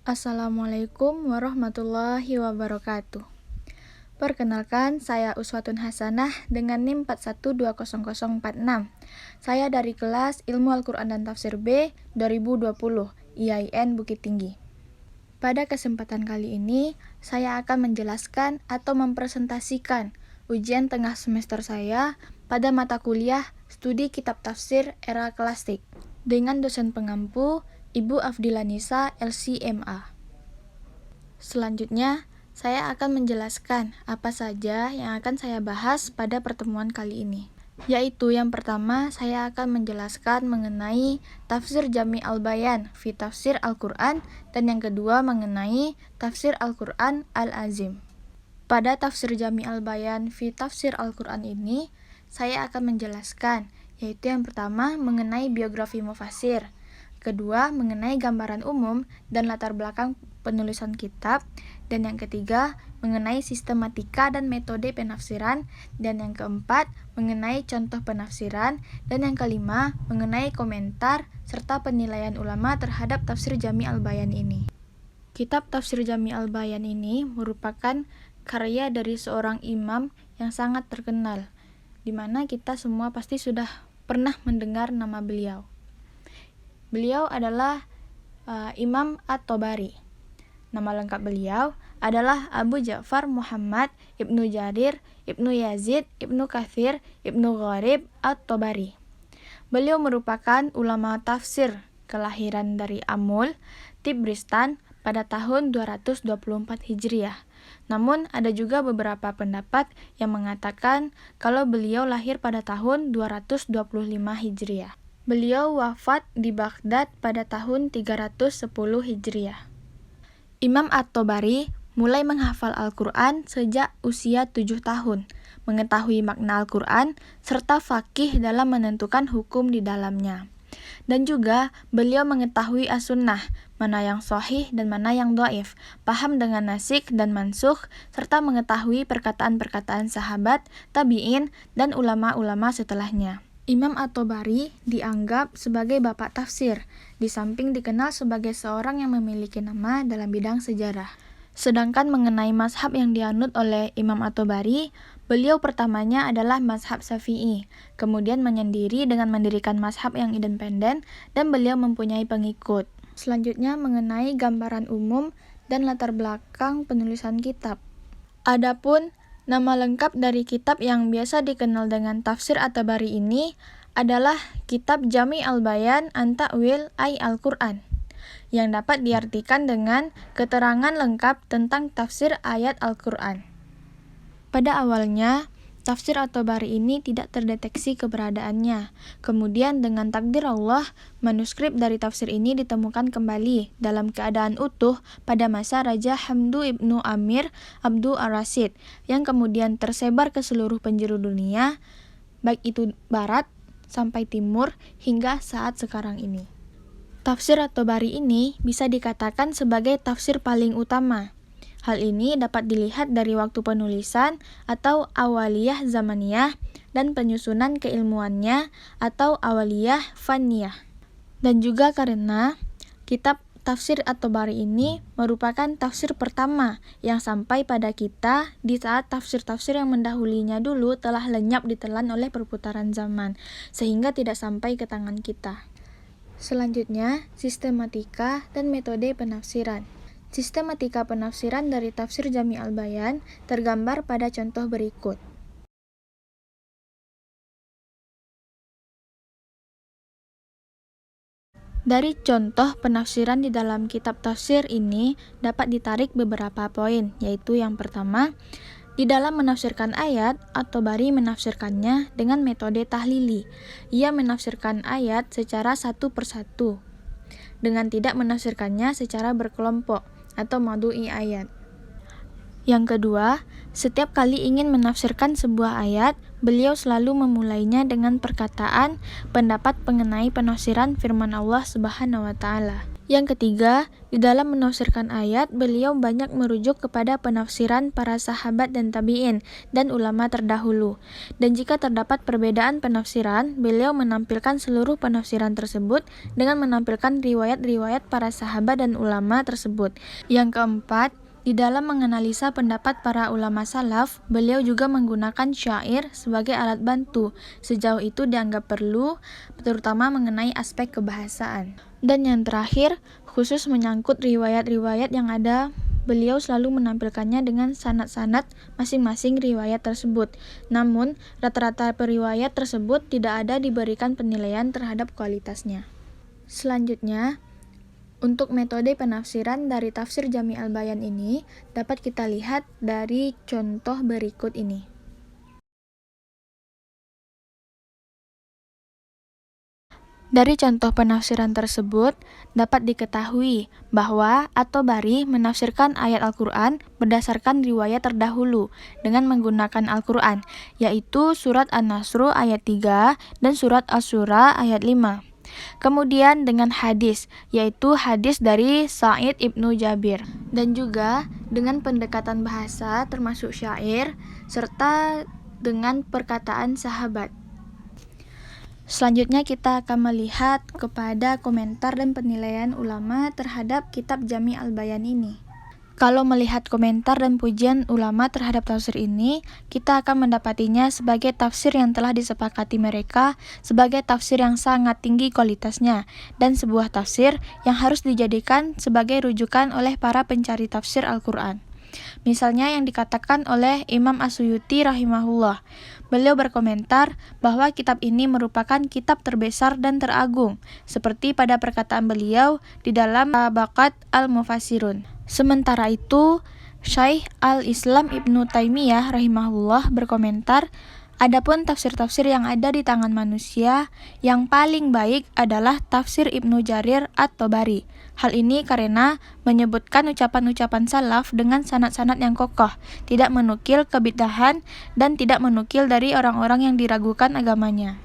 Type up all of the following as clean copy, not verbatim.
Assalamualaikum warahmatullahi wabarakatuh. Perkenalkan, saya Uswatun Hasanah dengan NIM 41200046. Saya dari kelas Ilmu Al-Quran dan Tafsir B 2020, IAIN Bukit Tinggi. Pada kesempatan kali ini, saya akan menjelaskan atau mempresentasikan ujian tengah semester saya pada mata kuliah Studi Kitab Tafsir Era Klasik dengan dosen pengampu Ibu Afdilanisa LCMA. Selanjutnya, saya akan menjelaskan apa saja yang akan saya bahas pada pertemuan kali ini. Yaitu yang pertama, saya akan menjelaskan mengenai Tafsir Jami' al-Bayan fi Tafsir Al-Quran, dan yang kedua mengenai Tafsir Al-Quran Al-Azim. Pada Tafsir Jami' al-Bayan fi Tafsir Al-Quran ini, saya akan menjelaskan, yaitu yang pertama mengenai biografi mufasir, kedua mengenai gambaran umum dan latar belakang penulisan kitab, dan yang ketiga mengenai sistematika dan metode penafsiran, dan yang keempat mengenai contoh penafsiran, dan yang kelima mengenai komentar serta penilaian ulama terhadap Tafsir Jami' al-Bayan ini. Kitab Tafsir Jami' al-Bayan ini merupakan karya dari seorang imam yang sangat terkenal, di mana kita semua pasti sudah pernah mendengar nama beliau. Beliau adalah Imam At-Tabari. Nama lengkap beliau adalah Abu Ja'far Muhammad Ibnu Jarir Ibnu Yazid Ibnu Katsir Ibnu Gharib At-Tabari. Beliau merupakan ulama tafsir kelahiran dari Amul, Tibristan pada tahun 224 Hijriah. Namun ada juga beberapa pendapat yang mengatakan kalau beliau lahir pada tahun 225 Hijriah. Beliau wafat di Baghdad pada tahun 310 Hijriah. Imam At-Tabari mulai menghafal Al-Quran sejak usia 7 tahun, mengetahui makna Al-Quran, serta faqih dalam menentukan hukum di dalamnya. Dan juga beliau mengetahui as-sunnah, mana yang sahih dan mana yang dhaif, paham dengan nasikh dan mansukh, serta mengetahui perkataan-perkataan sahabat, tabi'in, dan ulama-ulama setelahnya. Imam At-Tabari dianggap sebagai bapak tafsir, di samping dikenal sebagai seorang yang memiliki nama dalam bidang sejarah. Sedangkan mengenai mazhab yang dianut oleh Imam At-Tabari, beliau pertamanya adalah mazhab Syafi'i, kemudian menyendiri dengan mendirikan mazhab yang independen, dan beliau mempunyai pengikut. Selanjutnya mengenai gambaran umum dan latar belakang penulisan kitab. Adapun nama lengkap dari kitab yang biasa dikenal dengan Tafsir At-Tabari ini adalah Kitab Jami' al-Bayan an Ta'wil Al-Quran, yang dapat diartikan dengan keterangan lengkap tentang tafsir ayat Al-Quran. Pada awalnya, Tafsir At-Tabari ini tidak terdeteksi keberadaannya. Kemudian dengan takdir Allah, manuskrip dari tafsir ini ditemukan kembali dalam keadaan utuh pada masa Raja Hamdu ibnu Amir Abdu Ar-Rasyid, yang kemudian tersebar ke seluruh penjuru dunia, baik itu barat sampai timur hingga saat sekarang ini. Tafsir At-Tabari ini bisa dikatakan sebagai tafsir paling utama. Hal ini dapat dilihat dari waktu penulisan atau awaliyah zamaniyah dan penyusunan keilmuannya atau awaliyah faniyah. Dan juga karena kitab Tafsir At-Tabari ini merupakan tafsir pertama yang sampai pada kita di saat tafsir-tafsir yang mendahulinya dulu telah lenyap ditelan oleh perputaran zaman, sehingga tidak sampai ke tangan kita. Selanjutnya, sistematika dan metode penafsiran. Sistematika penafsiran dari Tafsir Jami' al-Bayan tergambar pada contoh berikut. Dari contoh penafsiran di dalam kitab tafsir ini dapat ditarik beberapa poin, yaitu yang pertama, di dalam menafsirkan ayat, At-Tabari menafsirkannya dengan metode tahlili. Ia menafsirkan ayat secara satu persatu, dengan tidak menafsirkannya secara berkelompok atau madu'i ayat. Yang kedua, setiap kali ingin menafsirkan sebuah ayat, beliau selalu memulainya dengan perkataan pendapat mengenai penafsiran firman Allah Subhanahu wa taala. Yang ketiga, di dalam menafsirkan ayat, beliau banyak merujuk kepada penafsiran para sahabat dan tabi'in dan ulama terdahulu. Dan jika terdapat perbedaan penafsiran, beliau menampilkan seluruh penafsiran tersebut dengan menampilkan riwayat-riwayat para sahabat dan ulama tersebut. Yang keempat, di dalam menganalisa pendapat para ulama salaf, beliau juga menggunakan syair sebagai alat bantu. Sejauh itu dianggap perlu, terutama mengenai aspek kebahasaan. Dan yang terakhir, khusus menyangkut riwayat-riwayat yang ada, beliau selalu menampilkannya dengan sanad-sanad masing-masing riwayat tersebut. Namun, rata-rata periwayat tersebut tidak ada diberikan penilaian terhadap kualitasnya. Selanjutnya, untuk metode penafsiran dari tafsir Jami' al-Bayan ini dapat kita lihat dari contoh berikut ini. Dari contoh penafsiran tersebut dapat diketahui bahwa At-Tabari menafsirkan ayat Al-Quran berdasarkan riwayat terdahulu dengan menggunakan Al-Quran, yaitu surat An-Nasr ayat 3 dan surat Asy-Syura ayat 5. Kemudian dengan hadis, yaitu hadis dari Sa'id ibnu Jabir, dan juga dengan pendekatan bahasa termasuk syair, serta dengan perkataan sahabat. Selanjutnya kita akan melihat kepada komentar dan penilaian ulama terhadap kitab Jami' al-Bayan ini. Kalau melihat komentar dan pujian ulama terhadap tafsir ini, kita akan mendapatinya sebagai tafsir yang telah disepakati mereka sebagai tafsir yang sangat tinggi kualitasnya, dan sebuah tafsir yang harus dijadikan sebagai rujukan oleh para pencari tafsir Al-Quran. Misalnya yang dikatakan oleh Imam As-Suyuti rahimahullah. Beliau berkomentar bahwa kitab ini merupakan kitab terbesar dan teragung, seperti pada perkataan beliau di dalam Tabaqat al-Mufassirun. Sementara itu, Syaikh al-Islam Ibnu Taimiyah rahimahullah berkomentar, adapun tafsir-tafsir yang ada di tangan manusia, yang paling baik adalah tafsir Ibnu Jarir At-Tabari. Hal ini karena menyebutkan ucapan-ucapan salaf dengan sanad-sanad yang kokoh, tidak menukil kebid'ahan, dan tidak menukil dari orang-orang yang diragukan agamanya.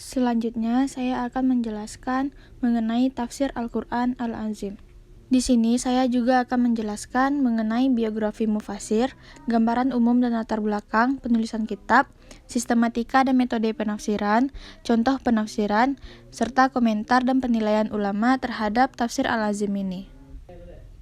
Selanjutnya, saya akan menjelaskan mengenai tafsir Al-Quran Al-Azim. Di sini saya juga akan menjelaskan mengenai biografi mufassir, gambaran umum dan latar belakang penulisan kitab, sistematika dan metode penafsiran, contoh penafsiran, serta komentar dan penilaian ulama terhadap tafsir Al-Azim ini.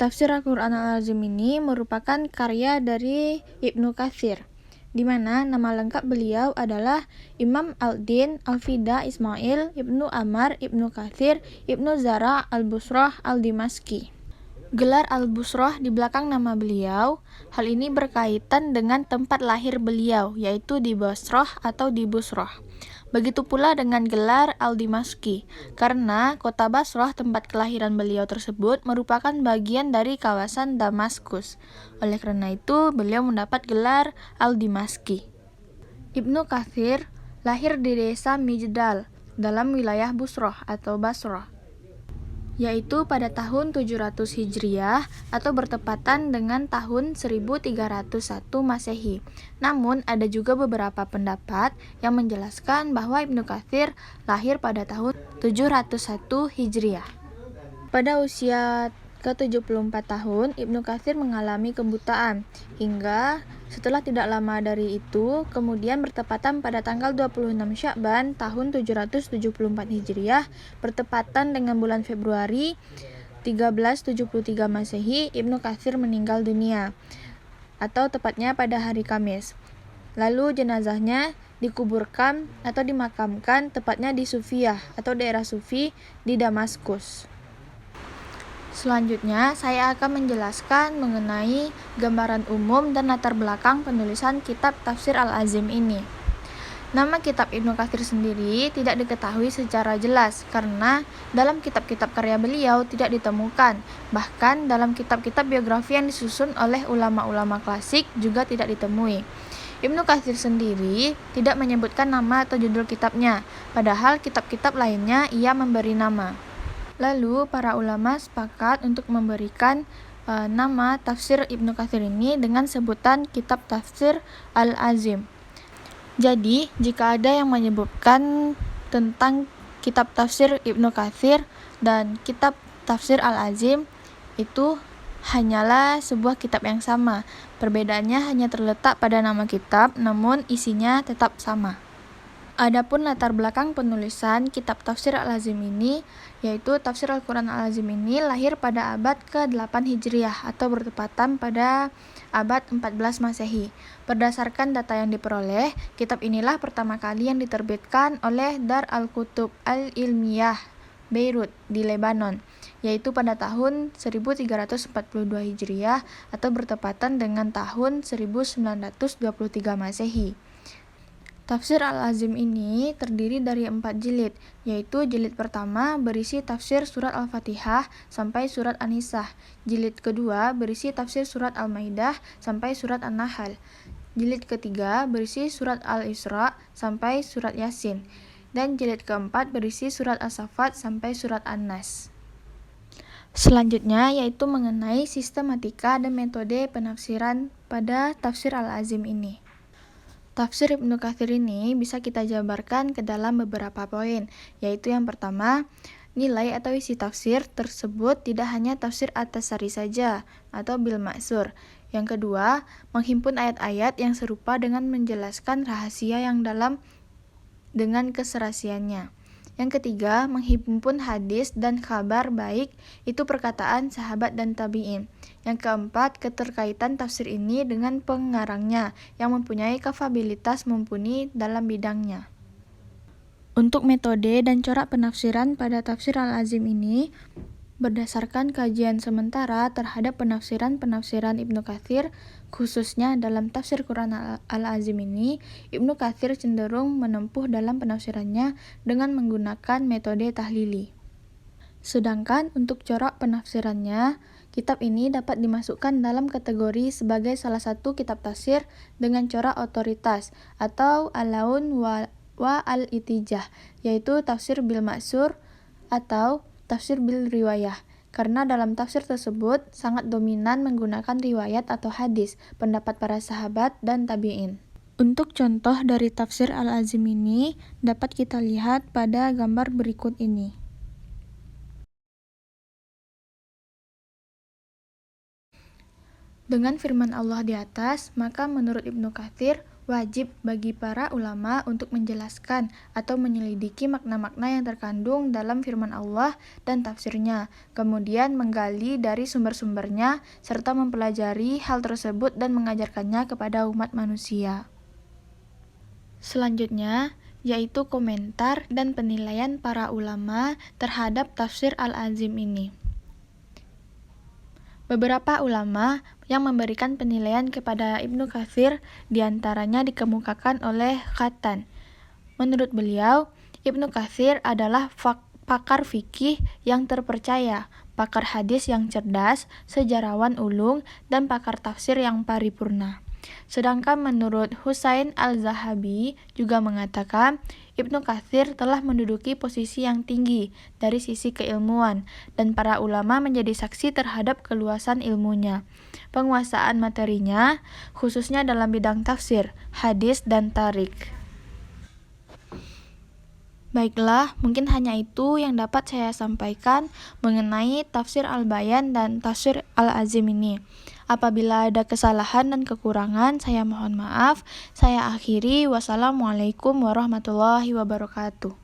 Tafsir Al-Quran Al-Azim ini merupakan karya dari Ibnu Katsir, di mana nama lengkap beliau adalah Imam Al-Din Al-Fida Ismail Ibnu Amar Ibnu Katsir Ibnu Zara Al-Busrah Al-Dimaski. Gelar Al-Busrah di belakang nama beliau, hal ini berkaitan dengan tempat lahir beliau, yaitu di Basrah atau di Busrah. Begitu pula dengan gelar Al-Dimaski, karena kota Basrah tempat kelahiran beliau tersebut merupakan bagian dari kawasan Damaskus. Oleh karena itu, beliau mendapat gelar Al-Dimaski. Ibnu Katsir lahir di desa Mijdal dalam wilayah Busrah atau Basrah, yaitu pada tahun 700 Hijriah atau bertepatan dengan tahun 1301 Masehi. Namun ada juga beberapa pendapat yang menjelaskan bahwa Ibnu Katsir lahir pada tahun 701 Hijriah. Pada usia ke-74 tahun, Ibnu Katsir mengalami kebutaan, hingga setelah tidak lama dari itu, kemudian bertepatan pada tanggal 26 Sya'ban tahun 774 Hijriah, bertepatan dengan bulan Februari 1373 Masehi, Ibnu Katsir meninggal dunia, atau tepatnya pada hari Kamis. Lalu jenazahnya dikuburkan atau dimakamkan tepatnya di Sufiyah atau daerah Sufi di Damaskus. Selanjutnya, saya akan menjelaskan mengenai gambaran umum dan latar belakang penulisan kitab Tafsir Al-Azim ini. Nama kitab Ibnu Katsir sendiri tidak diketahui secara jelas karena dalam kitab-kitab karya beliau tidak ditemukan. Bahkan dalam kitab-kitab biografi yang disusun oleh ulama-ulama klasik juga tidak ditemui. Ibnu Katsir sendiri tidak menyebutkan nama atau judul kitabnya, padahal kitab-kitab lainnya ia memberi nama. Lalu para ulama sepakat untuk memberikan nama tafsir Ibnu Katsir ini dengan sebutan kitab tafsir Al-Azim. Jadi, jika ada yang menyebutkan tentang kitab tafsir Ibnu Katsir dan kitab tafsir Al-Azim, itu hanyalah sebuah kitab yang sama. Perbedaannya hanya terletak pada nama kitab, namun isinya tetap sama. Adapun latar belakang penulisan kitab tafsir Al-Azim ini, yaitu tafsir Al-Quran Al-Azim ini lahir pada abad ke-8 Hijriah atau bertepatan pada abad 14 Masehi. Berdasarkan data yang diperoleh, kitab inilah pertama kali yang diterbitkan oleh Dar al-Kutub al-Ilmiyah Beirut di Lebanon, yaitu pada tahun 1342 Hijriah atau bertepatan dengan tahun 1923 Masehi. Tafsir Al-Azim ini terdiri dari 4 jilid, yaitu jilid pertama berisi tafsir surat Al-Fatihah sampai surat An-Nisa, jilid kedua berisi tafsir surat Al-Maidah sampai surat An-Nahl, jilid ketiga berisi surat Al-Isra sampai surat Yasin, dan jilid keempat berisi surat As-Saffat sampai surat An-Nas. Selanjutnya yaitu mengenai sistematika dan metode penafsiran pada tafsir Al-Azim ini. Tafsir Ibnu Katsir ini bisa kita jabarkan ke dalam beberapa poin, yaitu yang pertama, nilai atau isi tafsir tersebut tidak hanya tafsir at-tasari saja atau bil ma'sur. Yang kedua, menghimpun ayat-ayat yang serupa dengan menjelaskan rahasia yang dalam dengan keserasiannya. Yang ketiga, menghimpun hadis dan kabar baik, itu perkataan sahabat dan tabi'in. Yang keempat, keterkaitan tafsir ini dengan pengarangnya yang mempunyai kapabilitas mumpuni dalam bidangnya. Untuk metode dan corak penafsiran pada tafsir Al-Azim ini, berdasarkan kajian sementara terhadap penafsiran-penafsiran Ibnu Katsir, khususnya dalam tafsir Quran Al-Azim ini, Ibnu Katsir cenderung menempuh dalam penafsirannya dengan menggunakan metode tahlili. Sedangkan untuk corak penafsirannya, kitab ini dapat dimasukkan dalam kategori sebagai salah satu kitab tafsir dengan corak otoritas atau al-laun wa al-itijah, yaitu tafsir bil ma'sur atau tafsir bil riwayah, karena dalam tafsir tersebut sangat dominan menggunakan riwayat atau hadis, pendapat para sahabat dan tabi'in. Untuk contoh dari tafsir Al-Azim ini dapat kita lihat pada gambar berikut ini. Dengan firman Allah di atas, maka menurut Ibnu Katsir, wajib bagi para ulama untuk menjelaskan atau menyelidiki makna-makna yang terkandung dalam firman Allah dan tafsirnya, kemudian menggali dari sumber-sumbernya, serta mempelajari hal tersebut dan mengajarkannya kepada umat manusia. Selanjutnya, yaitu komentar dan penilaian para ulama terhadap tafsir Al-Azim ini. Beberapa ulama yang memberikan penilaian kepada Ibnu Katsir diantaranya dikemukakan oleh Khatan. Menurut beliau, Ibnu Katsir adalah pakar fikih yang terpercaya, pakar hadis yang cerdas, sejarawan ulung, dan pakar tafsir yang paripurna. Sedangkan menurut Husain Al-Zahabi juga mengatakan, Ibnu Katsir telah menduduki posisi yang tinggi dari sisi keilmuan, dan para ulama menjadi saksi terhadap keluasan ilmunya, penguasaan materinya, khususnya dalam bidang tafsir, hadis, dan tarik. Baiklah, mungkin hanya itu yang dapat saya sampaikan mengenai tafsir Al-Bayan dan tafsir Al-Azim ini. Apabila ada kesalahan dan kekurangan, saya mohon maaf. Saya akhiri. Wassalamualaikum warahmatullahi wabarakatuh.